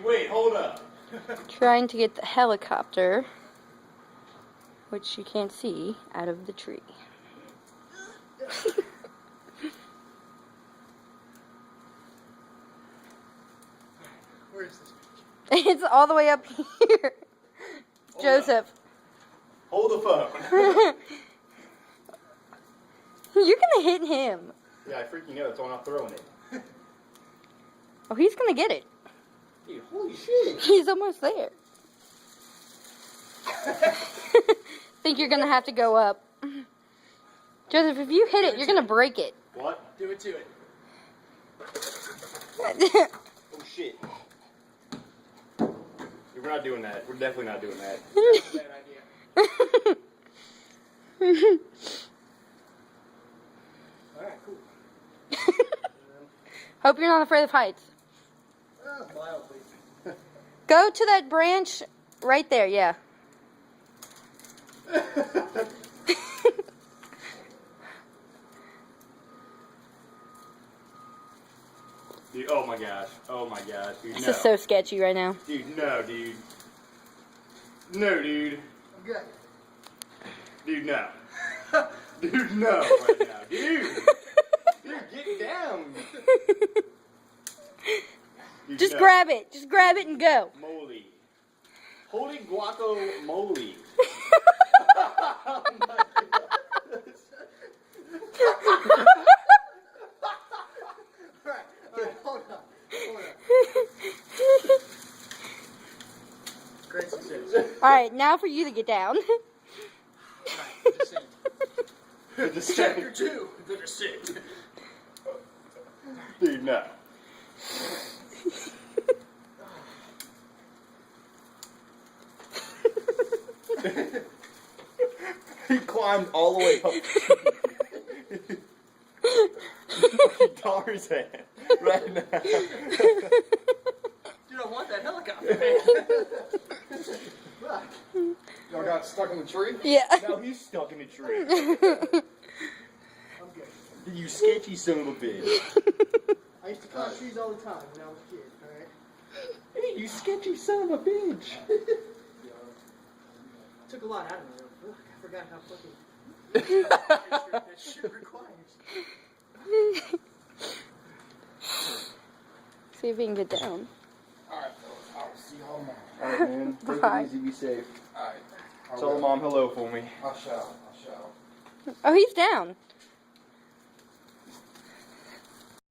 Wait, hold up. Trying to get the helicopter, which you can't see, out of the tree. Where is this? It's all the way up here. Joseph. Hold the phone. You're gonna hit him. Yeah, I freaking know. That's why I'm not throwing it. Oh, he's gonna get it. Dude, holy shit. He's almost there. Think you're gonna have to go up. Joseph, if you hit it, you're gonna break it. What? Do it to it. Oh shit. We're not doing that. We're definitely not doing that. That's a bad idea. Alright, cool. Hope you're not afraid of heights. Mildly. Go to that branch right there, yeah. Dude, oh my gosh. Oh my gosh. Dude, This no. is so sketchy right now. Dude, no, dude. No, dude. I'm good. Dude, no. Dude, no right now. Dude. Dude, get down. Dude, Just no. grab it. Just grab it and go. Moly. Holy guacamole. Oh my God. Alright, hold on. Great success. Alright, now for you to get down. Alright, descent. The Chapter descent. 2, the descent. Dude, no. He climbed all the way up. Tarzan. Right now. Dude, I want that helicopter, man. Look. Y'all got stuck in the tree? Yeah. Now he's stuck in a tree. I'm good. You sketchy son of a bitch. I used to climb trees all the time when I was a kid, alright? Hey, you sketchy son of a bitch. Took a lot out of me, though. Ugh, I forgot how fucking that shit requires. See if we can get down. Alright, fellas. I'll see y'all tomorrow. Alright, man. Take Bye. it easy, be safe. Alright. Tell mom hello for me. I shall. I shall. Oh, he's down.